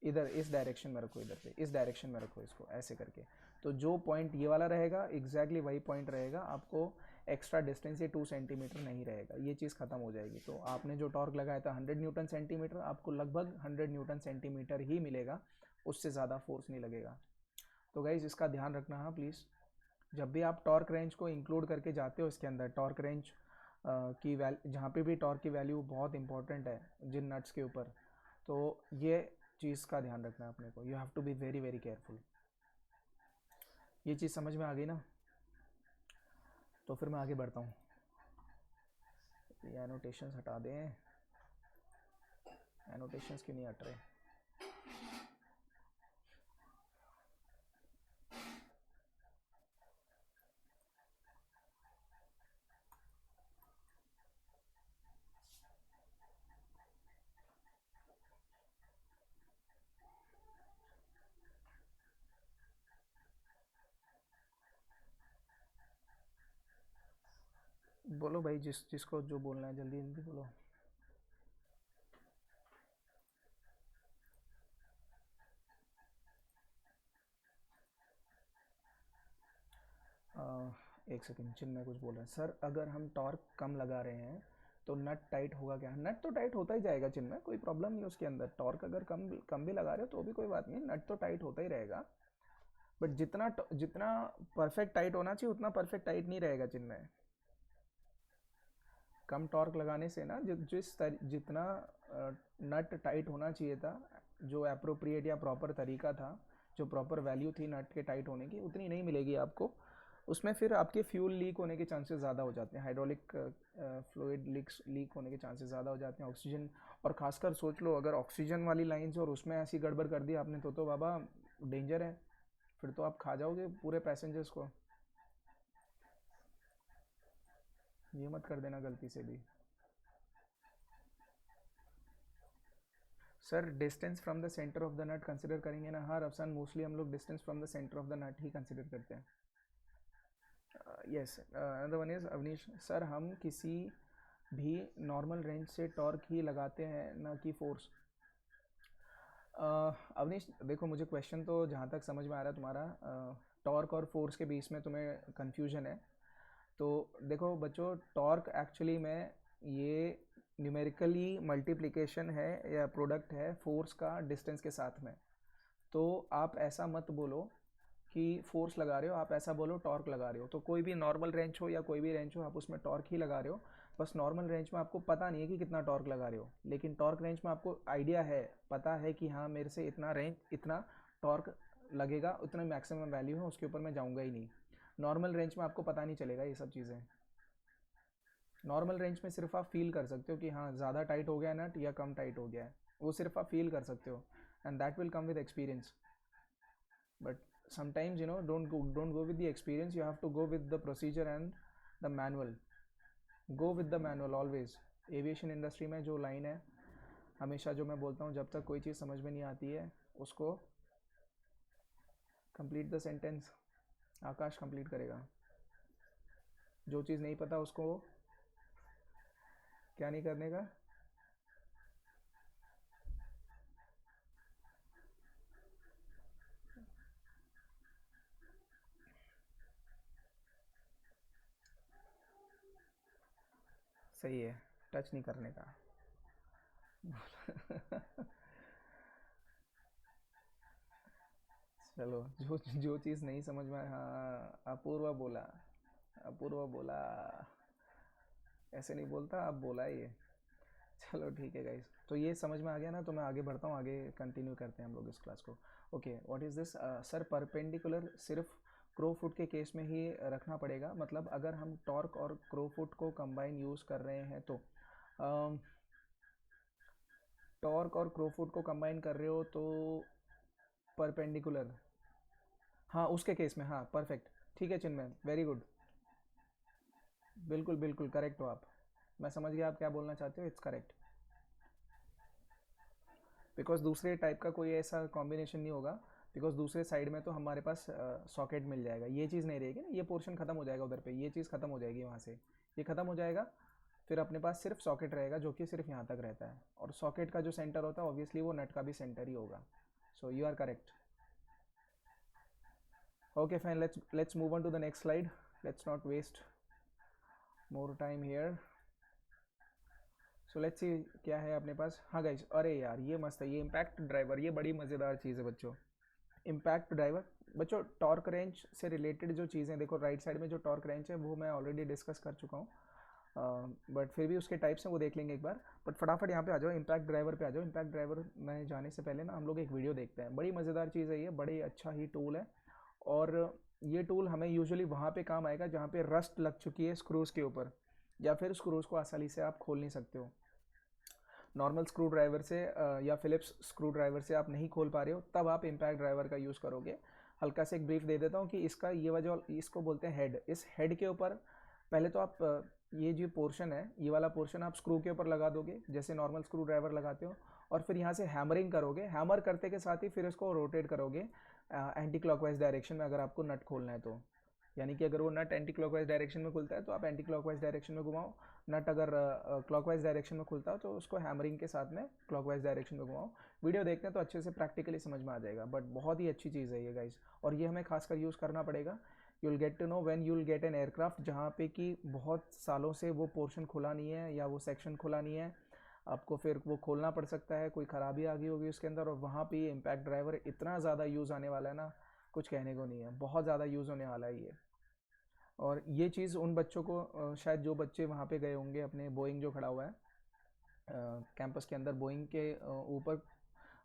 इधर इस डायरेक्शन में रखो, इधर पे इस डायरेक्शन में रखो इसको ऐसे करके, तो जो पॉइंट ये वाला रहेगा एग्जैक्टली वही पॉइंट रहेगा, आपको एक्स्ट्रा डिस्टेंस ये 2 सेंटीमीटर नहीं रहेगा, ये चीज़ खत्म हो जाएगी। तो आपने जो टॉर्क लगाया था 100 न्यूटन सेंटीमीटर, आपको लगभग 100 न्यूटन सेंटीमीटर ही मिलेगा, उससे ज़्यादा फोर्स नहीं लगेगा। तो गाइज इसका ध्यान रखना हाँ प्लीज़, जब भी आप टॉर्क रेंज को इंक्लूड करके जाते हो इसके अंदर, टॉर्क रेंज की वैल्यू, जहाँ पे भी टॉर्क की वैल्यू बहुत इंपॉर्टेंट है जिन नट्स के ऊपर, तो ये चीज़ का ध्यान रखना है अपने को, you have to be very very careful. ये चीज़ समझ में आ गई ना? तो फिर मैं आगे बढ़ता हूँ, ये एनोटेशंस हटा दें, एनोटेशंस क्यों नहीं हट रहे? बोलो भाई, जिसको जो बोलना है जल्दी जल्दी बोलो। एक सेकंड, चिन्मय कुछ बोल रहा है। सर अगर हम टॉर्क कम लगा रहे हैं तो नट टाइट होगा क्या? नट तो टाइट होता ही जाएगा चिन्मय, कोई प्रॉब्लम नहीं उसके अंदर। टॉर्क अगर कम कम भी लगा रहे हो तो भी कोई बात नहीं, नट तो टाइट होता ही रहेगा। बट जितना परफेक्ट टाइट होना चाहिए उतना परफेक्ट टाइट नहीं रहेगा चिन्मय। कम टॉर्क लगाने से ना जितना नट टाइट होना चाहिए था, जो अप्रोप्रिएट या प्रॉपर तरीका था, जो प्रॉपर वैल्यू थी नट के टाइट होने की, उतनी नहीं मिलेगी आपको। उसमें फिर आपके फ्यूल लीक होने के चांसेस ज़्यादा हो जाते हैं, हाइड्रोलिक फ्लूइड लीक होने के चांसेस ज़्यादा हो जाते हैं, ऑक्सीजन। और खासकर सोच लो अगर ऑक्सीजन वाली लाइन्स और उसमें ऐसी गड़बड़ कर दी आपने तो बाबा डेंजर है, फिर तो आप खा जाओगे पूरे पैसेंजर्स को। ये मत कर देना गलती से भी। Sir distance from the centre of the nut consider करेंगे ना? हाँ रफसान, मोस्टली हम लोग distance from the centre of the nut ही कंसिडर करते हैं। Yes, another one is Avnish, sir हम किसी भी नॉर्मल रेंज से टॉर्क ही लगाते हैं ना कि फोर्स? अवनीश देखो, मुझे क्वेश्चन तो जहाँ तक समझ में आ रहा है तुम्हारा, टॉर्क और फोर्स के बीच में तुम्हें कन्फ्यूजन है। तो देखो बच्चों, टॉर्क एक्चुअली में ये न्यूमेरिकली मल्टीप्लिकेशन है या प्रोडक्ट है फोर्स का डिस्टेंस के साथ में। तो आप ऐसा मत बोलो कि फोर्स लगा रहे हो, आप ऐसा बोलो टॉर्क लगा रहे हो। तो कोई भी नॉर्मल रेंज हो या कोई भी रेंज हो, आप उसमें टॉर्क ही लगा रहे हो। बस नॉर्मल रेंज में आपको पता नहीं है कि कितना टॉर्क लगा रहे हो, लेकिन टॉर्क रेंज में आपको आइडिया है, पता है कि हाँ मेरे से इतना रेंज, इतना टॉर्क लगेगा, उतना मैक्सिमम वैल्यू है, उसके ऊपर मैं जाऊँगा ही नहीं। नॉर्मल रेंज में आपको पता नहीं चलेगा ये सब चीज़ें। नॉर्मल रेंज में सिर्फ आप फील कर सकते हो कि हाँ ज़्यादा टाइट हो गया है नट या कम टाइट हो गया है, वो सिर्फ आप फील कर सकते हो, and that will come with experience. But sometimes don't go with the experience, you have to go with the procedure and the manual. Go with the manual always. Aviation industry में जो line है हमेशा, जो मैं बोलता हूँ, जब तक कोई चीज़ समझ में नहीं आती है उसको complete the sentence, Akash complete करेगा। जो चीज़ नहीं पता उसको क्या नहीं करने का, सही है, टच नहीं करने का। चलो, जो चीज़ नहीं समझ में, हाँ अपूर्वा बोला, अपूर्वा बोला, ऐसे नहीं बोलता, आप बोला ये। चलो ठीक है गाइस, तो ये समझ में आ गया ना, तो मैं आगे बढ़ता हूँ, आगे कंटिन्यू करते हैं हम लोग इस क्लास को। Okay, what is this? Sir perpendicular सिर्फ क्रो फुट के केस में ही रखना पड़ेगा, मतलब अगर हम टॉर्क और क्रो फुट को कंबाइन यूज़ कर रहे हैं तो टॉर्क और क्रो फुट को कंबाइन कर रहे हो तो परपेंडिकुलर, हाँ उसके केस में, हाँ परफेक्ट, ठीक है चिन्मय, वेरी गुड, बिल्कुल बिल्कुल करेक्ट हो आप, मैं समझ गया आप क्या बोलना चाहते हो, इट्स करेक्ट। बिकॉज दूसरे टाइप का कोई ऐसा कॉम्बिनेशन नहीं होगा, बिकॉज दूसरे साइड में तो हमारे पास सॉकेट मिल जाएगा, ये चीज़ नहीं रहेगी ना, ये पोर्शन खत्म हो जाएगा उधर पे, ये चीज़ खत्म हो जाएगी वहाँ से, ये खत्म हो जाएगा, फिर अपने पास सिर्फ सॉकेट रहेगा जो कि सिर्फ यहाँ तक रहता है, और सॉकेट का जो सेंटर होता है ऑब्वियसली वो नट का भी सेंटर ही होगा। So you are correct. Okay, fine. Let's move on to the next slide. Let's not waste more time here. So let's see क्या है अपने पास। हाँ गाइज, अरे यार ये मस्त है, ये इम्पैक्ट ड्राइवर, ये बड़ी मज़ेदार चीज़ है बच्चों। इम्पैक्ट ड्राइवर बच्चों, टॉर्क रेंज से रिलेटेड जो चीज़ें, देखो राइट साइड में जो टॉर्क रेंज है वो मैं ऑलरेडी डिस्कस कर चुका हूँ, बट फिर भी उसके टाइप्स हैं वो देख लेंगे एक बार। बट फटाफट यहाँ पे आ जाओ, इम्पैक्ट ड्राइवर पे आ जाओ। इम्पैक्ट ड्राइवर में जाने से पहले ना हम लोग एक वीडियो देखते हैं, बड़ी मज़ेदार चीज़ है ये, बड़ी अच्छा ही टूल है, और ये टूल हमें यूजुअली वहाँ पे काम आएगा जहाँ पे रस्ट लग चुकी है स्क्रूज़ के ऊपर, या फिर स्क्रूज़ को आसानी से आप खोल नहीं सकते हो। नॉर्मल स्क्रू ड्राइवर से या फिलिप्स स्क्रू ड्राइवर से आप नहीं खोल पा रहे हो, तब आप इम्पैक्ट ड्राइवर का यूज़ करोगे। हल्का से एक ब्रीफ दे देता हूँ कि इसका ये वजह, इसको बोलते हैं हेड। इस हेड के ऊपर पहले तो आप ये जो पोर्शन है, ये वाला पोर्शन आप स्क्रू के ऊपर लगा दोगे जैसे नॉर्मल स्क्रू ड्राइवर लगाते हो, और फिर यहाँ से हैमरिंग करोगे, हैमर करते के साथ ही फिर इसको रोटेट करोगे एंटी क्लॉकवाइज डायरेक्शन में, अगर आपको नट खोलना है तो। यानी कि अगर वो नट एंटी क्लॉकवाइज डायरेक्शन में खुलता है तो आप एंटी क्लॉकवाइज डायरेक्शन में घुमाओ, नट अगर क्लॉकवाइज डायरेक्शन में खुलता हो तो उसको हैमरिंग के साथ में क्लॉकवाइज डायरेक्शन में घुमाओ। वीडियो देखते हैं तो अच्छे से प्रैक्टिकली समझ में आ जाएगा, बट बहुत ही अच्छी चीज़ है ये गाइस, और ये हमें खासकर यूज़ करना पड़ेगा you will get to know when you will get an aircraft जहाँ पे कि बहुत सालों से वो पोर्शन खुला नहीं है या वो सेक्शन खुला नहीं है, आपको फिर वो खोलना पड़ सकता है, कोई ख़राबी आ गई होगी उसके अंदर, और वहाँ पे ये इम्पैक्ट ड्राइवर इतना ज़्यादा यूज़ आने वाला है ना, कुछ कहने को नहीं है, बहुत ज़्यादा यूज़ होने वाला है ये। और ये चीज़ उन बच्चों को शायद जो बच्चे वहाँ पे गए होंगे, अपने बोइंग जो खड़ा हुआ है कैंपस के अंदर, बोइंग के ऊपर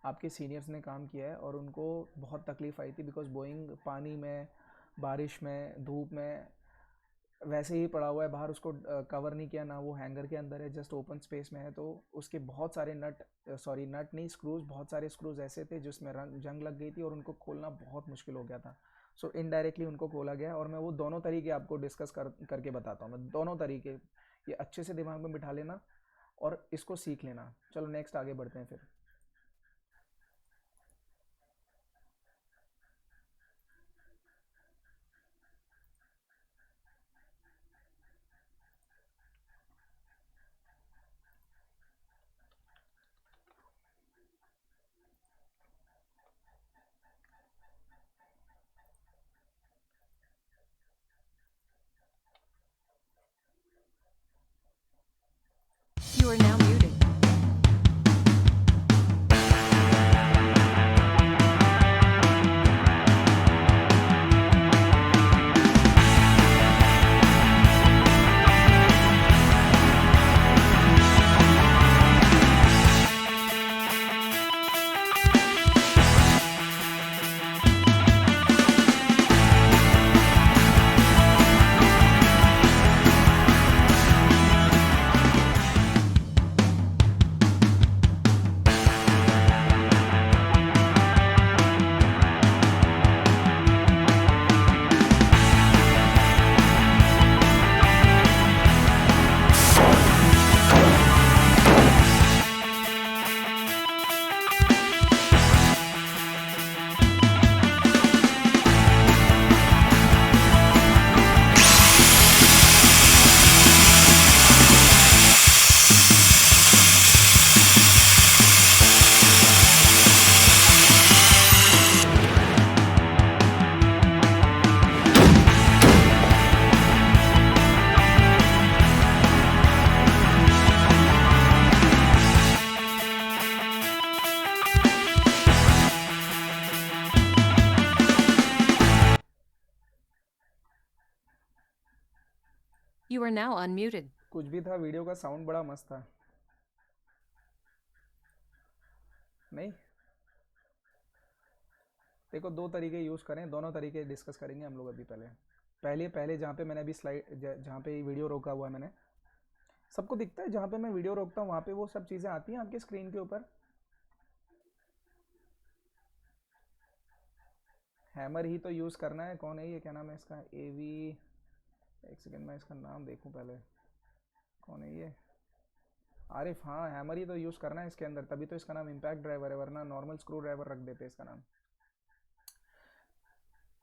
आपके सीनियर्स ने काम किया है और उनको बहुत तकलीफ़ आई थी, बिकॉज बोइंग पानी में, बारिश में, धूप में वैसे ही पड़ा हुआ है बाहर, उसको कवर नहीं किया ना, वो हैंगर के अंदर है, जस्ट ओपन स्पेस में है, तो उसके बहुत सारे नट नहीं, स्क्रूज, बहुत सारे स्क्रूज ऐसे थे जिसमें जंग लग गई थी और उनको खोलना बहुत मुश्किल हो गया था। सो इनडायरेक्टली उनको खोला गया, और मैं वो दोनों तरीके आपको डिस्कस करके बताता हूँ, मैं दोनों तरीके, ये अच्छे से दिमाग में बिठा लेना और इसको सीख लेना। चलो नेक्स्ट आगे बढ़ते हैं फिर। You are now muted. You are now unmuted. कुछ भी था, वीडियो का साउंड बड़ा मस्त था नहीं? देखो, दो तरीके यूज़ करें, दोनों तरीके डिस्कस करेंगे हम लोग अभी। पहले जहाँ पे मैंने अभी जहाँ पे वीडियो रोका हुआ है मैंने, सबको दिखता है जहाँ पे मैं वीडियो रोकता हूँ वहाँ पे वो सब चीज़ें आती हैं आपके स्क्रीन के ऊपर? हैमर ही तो यूज़ करना है। कौन है ये, क्या नाम है इसका? एवी, एक सेकेंड मैं इसका नाम देखूं पहले, कौन है ये? आरिफ, हाँ, हैमर ही तो यूज़ करना है इसके अंदर, तभी तो इसका नाम इम्पैक्ट ड्राइवर है, वरना नॉर्मल स्क्रू ड्राइवर रख देते इसका नाम।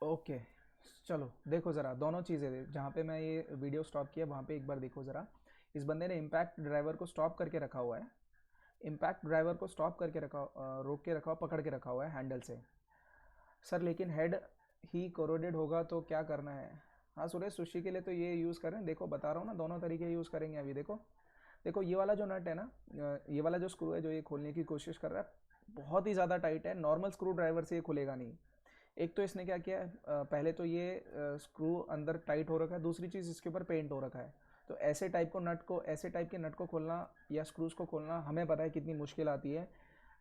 ओके, चलो देखो ज़रा, दोनों चीज़ें जहाँ पे मैं ये वीडियो स्टॉप किया वहाँ पे एक बार देखो ज़रा। इस बंदे ने इम्पैक्ट ड्राइवर को स्टॉप करके रखा हुआ है, इम्पैक्ट ड्राइवर को स्टॉप करके रखा, रोक के रखा हुआ, पकड़ के रखा हुआ है हैंडल से। सर लेकिन हेड ही कोरोडेड होगा तो क्या करना है? हाँ सुरेश, सुशी के लिए तो ये यूज़ करें, देखो बता रहा हूँ ना, दोनों तरीके यूज़ करेंगे अभी। देखो ये वाला जो नट है ना, ये वाला जो स्क्रू है जो ये खोलने की कोशिश कर रहा है, बहुत ही ज़्यादा टाइट है, नॉर्मल स्क्रू ड्राइवर से ये खुलेगा नहीं। एक तो इसने क्या किया है, पहले तो ये स्क्रू अंदर टाइट हो रखा है, दूसरी चीज़ इसके ऊपर पेंट हो रखा है, तो ऐसे टाइप के नट को खोलना या स्क्रूज़ को खोलना हमें पता है कितनी मुश्किल आती है।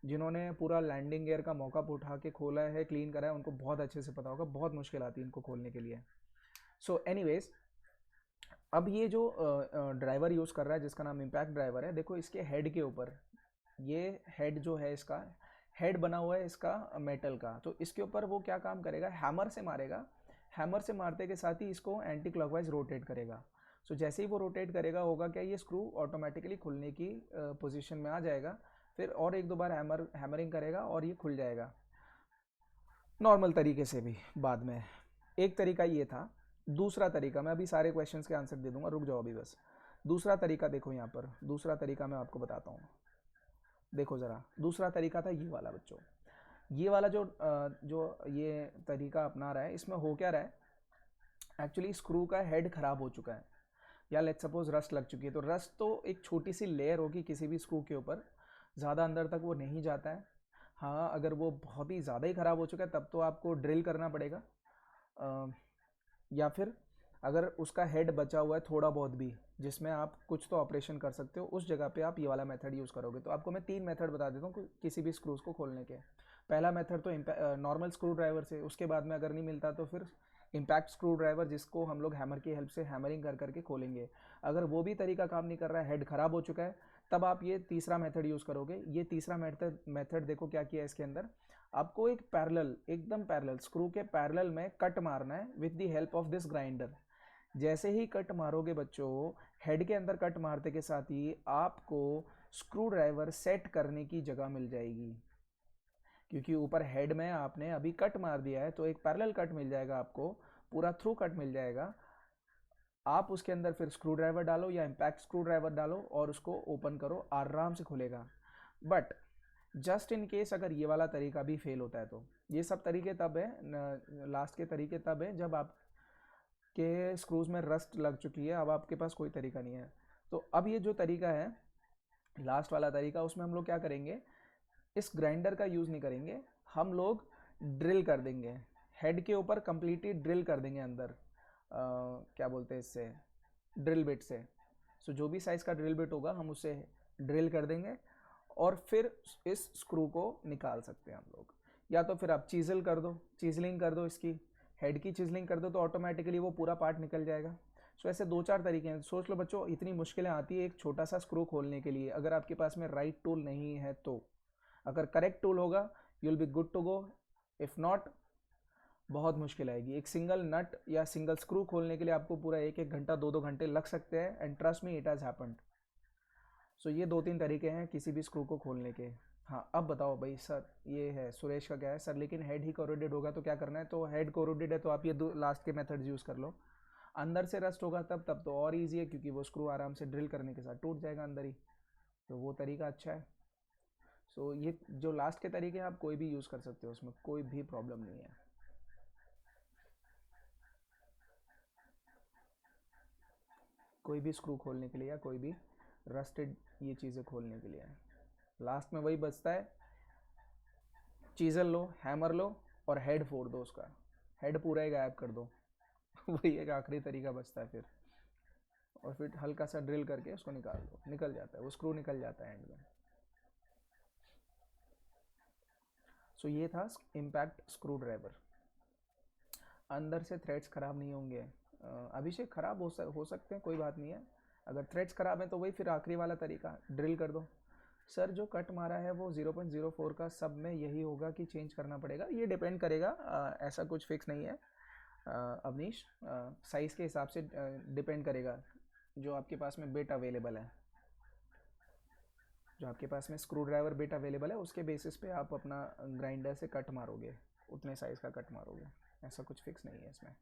जिन्होंने पूरा लैंडिंग गियर का मौका उठा के खोला है, क्लीन करा है, उनको बहुत अच्छे से पता होगा, बहुत मुश्किल आती है इनको खोलने के लिए। सो एनीवेज, अब ये जो ड्राइवर यूज़ कर रहा है जिसका नाम इम्पैक्ट ड्राइवर है, देखो इसके हेड के ऊपर, ये हेड जो है, इसका हेड बना हुआ है इसका मेटल का, तो इसके ऊपर वो क्या काम करेगा, हैमर से मारेगा, हैमर से मारते के साथ ही इसको एंटी क्लॉकवाइज रोटेट करेगा। सो जैसे ही वो रोटेट करेगा, होगा क्या, ये स्क्रू ऑटोमेटिकली खुलने की पोजीशन में आ जाएगा, फिर और एक दो बार हैमरिंग करेगा और ये खुल जाएगा नॉर्मल तरीके से भी बाद में। एक तरीका ये था। दूसरा तरीका, मैं अभी सारे क्वेश्चंस के आंसर दे दूंगा, रुक जाओ अभी बस। दूसरा तरीका देखो यहाँ पर, दूसरा तरीका मैं आपको बताता हूँ, देखो ज़रा। दूसरा तरीका था ये वाला बच्चों, ये वाला जो ये तरीका अपना रहा है, इसमें हो क्या रहा है, एक्चुअली स्क्रू का हेड खराब हो चुका है, या लेट्स सपोज रस्ट लग चुकी है, तो रस्ट तो एक छोटी सी लेयर होगी किसी भी स्क्रू के ऊपर, ज़्यादा अंदर तक वो नहीं जाता है। हाँ, अगर वो बहुत ही ज़्यादा ही ख़राब हो चुका है तब तो आपको ड्रिल करना पड़ेगा, या फिर अगर उसका हेड बचा हुआ है थोड़ा बहुत भी, जिसमें आप कुछ तो ऑपरेशन कर सकते हो, उस जगह पे आप ये वाला मेथड यूज़ करोगे। तो आपको मैं 3 मेथड बता देता हूँ किसी भी स्क्रूज़ को खोलने के। पहला मेथड तो नॉर्मल स्क्रू ड्राइवर से, उसके बाद में अगर नहीं मिलता तो फिर इम्पैक्ट स्क्रू ड्राइवर, जिसको हम लोग हैमर की हेल्प से हैमरिंग कर करके खोलेंगे। अगर वो भी तरीका काम नहीं कर रहा है, हेड ख़राब हो चुका है, तब आप ये तीसरा मेथड यूज़ करोगे। ये तीसरा मेथड देखो क्या किया है इसके अंदर, आपको एक पैरेलल, एकदम पैरेलल, स्क्रू के पैरेलल में कट मारना है with the help of this grinder. जैसे ही कट मारोगे बच्चों, हेड के अंदर कट मारते के साथ ही आपको स्क्रू ड्राइवर सेट करने की जगह मिल जाएगी, क्योंकि ऊपर हेड में आपने अभी कट मार दिया है, तो एक पैरेलल कट मिल जाएगा आपको, पूरा थ्रू कट मिल जाएगा। आप उसके अंदर फिर स्क्रू ड्राइवर डालो या इम्पैक्ट स्क्रू ड्राइवर डालो और उसको ओपन करो, आराम से खुलेगा। बट जस्ट इन केस अगर ये वाला तरीका भी फेल होता है, तो ये सब तरीके तब है, लास्ट के तरीके तब है जब आप के स्क्रूज में रस्ट लग चुकी है, अब आपके पास कोई तरीका नहीं है। तो अब ये जो तरीका है, लास्ट वाला तरीका, उसमें हम लोग क्या करेंगे, इस ग्राइंडर का यूज़ नहीं करेंगे, हम लोग ड्रिल कर देंगे हेड के ऊपर, कंप्लीटली ड्रिल कर देंगे अंदर, क्या बोलते हैं इससे, ड्रिल बिट से। सो जो भी साइज़ का ड्रिल बिट होगा हम उससे ड्रिल कर देंगे और फिर इस स्क्रू को निकाल सकते हैं हम लोग। या तो फिर आप चीजल कर दो, चीजलिंग कर दो, इसकी हेड की चीजलिंग कर दो, तो ऑटोमेटिकली वो पूरा पार्ट निकल जाएगा। सो ऐसे 2-4 तरीके हैं। सोच लो बच्चों, इतनी मुश्किलें आती है एक छोटा सा स्क्रू खोलने के लिए, अगर आपके पास में राइट टूल नहीं है तो। अगर करेक्ट टूल होगा you will be good to go, if not बहुत मुश्किल आएगी। एक सिंगल नट या सिंगल स्क्रू खोलने के लिए आपको पूरा 1-1 घंटा 2-2 घंटे लग सकते हैं, and trust me it has happened. So ये 2-3 तरीके हैं किसी भी स्क्रू को खोलने के। हाँ, अब बताओ भाई सर, ये है सुरेश का क्या है सर, लेकिन हेड ही कोरोडेड होगा तो क्या करना है, तो हेड कोरोडेड है तो आप ये दो लास्ट के मेथड्स यूज़ कर लो। अंदर से रस्ट होगा तब तो और इजी है, क्योंकि वो स्क्रू आराम से ड्रिल करने के साथ टूट जाएगा अंदर ही, तो वो तरीका अच्छा है। सो ये जो लास्ट के तरीके हैं आप कोई भी यूज़ कर सकते हो, उसमें कोई भी प्रॉब्लम नहीं है। कोई भी स्क्रू खोलने के लिए या कोई भी रस्टेड ये चीज़ें खोलने के लिए, लास्ट में वही बचता है, चीज़ल लो, हैमर लो और हेड फोड़ दो, उसका हेड पूरा ही गायब कर दो वही एक आखिरी तरीका बचता है फिर, और फिर हल्का सा ड्रिल करके उसको निकाल दो, निकल जाता है वो स्क्रू, निकल जाता है एंड में। सो ये था इम्पैक्ट स्क्रू ड्राइवर। अंदर से थ्रेड्स ख़राब नहीं होंगे, अभिषेक ख़राब हो सकते हैं, कोई बात नहीं है। अगर थ्रेड्स ख़राब हैं तो वही फिर आखिरी वाला तरीका, ड्रिल कर दो। सर जो कट मारा है वो 0.04 का, सब में यही होगा कि चेंज करना पड़ेगा, ये डिपेंड करेगा, ऐसा कुछ फिक्स नहीं है अवनीश, साइज़ के हिसाब से डिपेंड करेगा। जो आपके पास में बिट अवेलेबल है, जो आपके पास में स्क्रू ड्राइवर बिट अवेलेबल है, उसके बेसिस पे आप अपना ग्राइंडर से कट मारोगे, उतने साइज़ का कट मारोगे, ऐसा कुछ फिक्स नहीं है इसमें।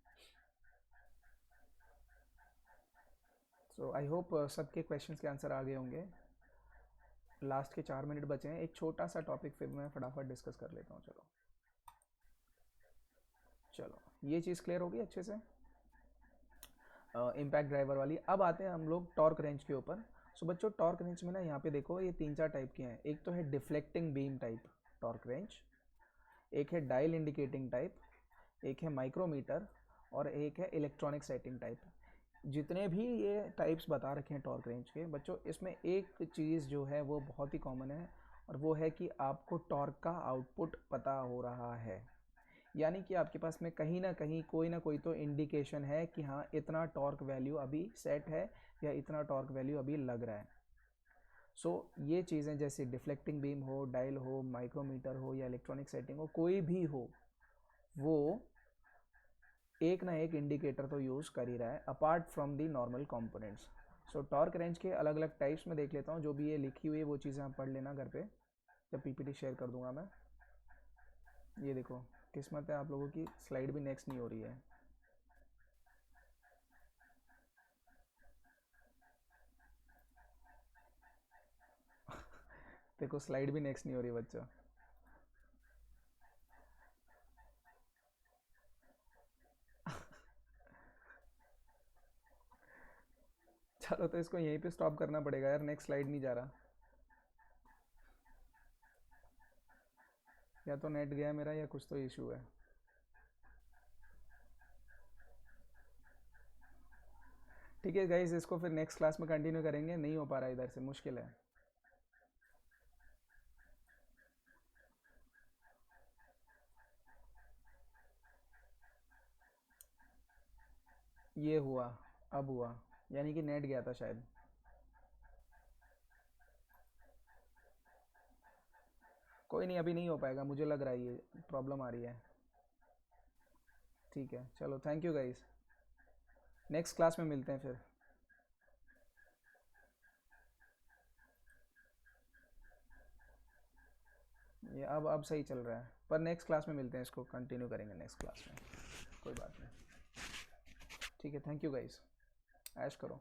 सो आई होप सबके क्वेश्चंस के आंसर आ गए होंगे। लास्ट के 4 मिनट बचे हैं, एक छोटा सा टॉपिक फिर मैं फटाफट डिस्कस कर लेता हूँ। चलो ये चीज़ क्लियर होगी अच्छे से, इम्पैक्ट ड्राइवर वाली। अब आते हैं हम लोग टॉर्क रेंच के ऊपर। सो बच्चों टॉर्क रेंच में ना, यहाँ पे देखो ये 3-4 टाइप के हैं। एक तो है deflecting beam type torque wrench, एक है डायल इंडिकेटिंग टाइप, एक है माइक्रोमीटर, और एक है इलेक्ट्रॉनिक सेटिंग टाइप। जितने भी ये टाइप्स बता रखे हैं टॉर्क रेंज के बच्चों, इसमें एक चीज़ जो है वो बहुत ही कॉमन है, और वो है कि आपको टॉर्क का आउटपुट पता हो रहा है, यानी कि आपके पास में कहीं ना कहीं कोई ना कोई तो इंडिकेशन है कि हाँ इतना टॉर्क वैल्यू अभी सेट है या इतना टॉर्क वैल्यू अभी लग रहा है। सो ये चीज़ें जैसे डिफ्लेक्टिंग बीम हो, डायल हो, माइक्रोमीटर हो या इलेक्ट्रॉनिक सेटिंग हो, कोई भी हो, वो एक ना एक इंडिकेटर तो यूज़ कर ही रहा है apart from the normal components. So torque range के अलग अलग टाइप्स में देख लेता हूँ, जो भी ये लिखी हुई है वो चीज़ें आप पढ़ लेना घर पे, जब पीपीटी शेयर कर दूंगा मैं। ये देखो, किस्मत है आप लोगों की, स्लाइड भी नेक्स्ट नहीं हो रही है। देखो स्लाइड भी नेक्स्ट नहीं हो रही बच्चों। चलो तो इसको यहीं पे स्टॉप करना पड़ेगा यार, नेक्स्ट स्लाइड नहीं जा रहा। या तो नेट गया मेरा या कुछ तो इशू है। ठीक है गाइज, इसको फिर नेक्स्ट क्लास में कंटिन्यू करेंगे, नहीं हो पा रहा इधर से, मुश्किल है। ये हुआ, अब हुआ, यानी कि नेट गया था शायद। कोई नहीं, अभी नहीं हो पाएगा, मुझे लग रहा है ये प्रॉब्लम आ रही है। ठीक है, चलो thank you guys, next class में मिलते हैं फिर। ये अब सही चल रहा है, पर नेक्स्ट क्लास में मिलते हैं, इसको कंटिन्यू करेंगे नेक्स्ट क्लास में, कोई बात नहीं। ठीक है, थैंक यू गाइस, ऐश करो।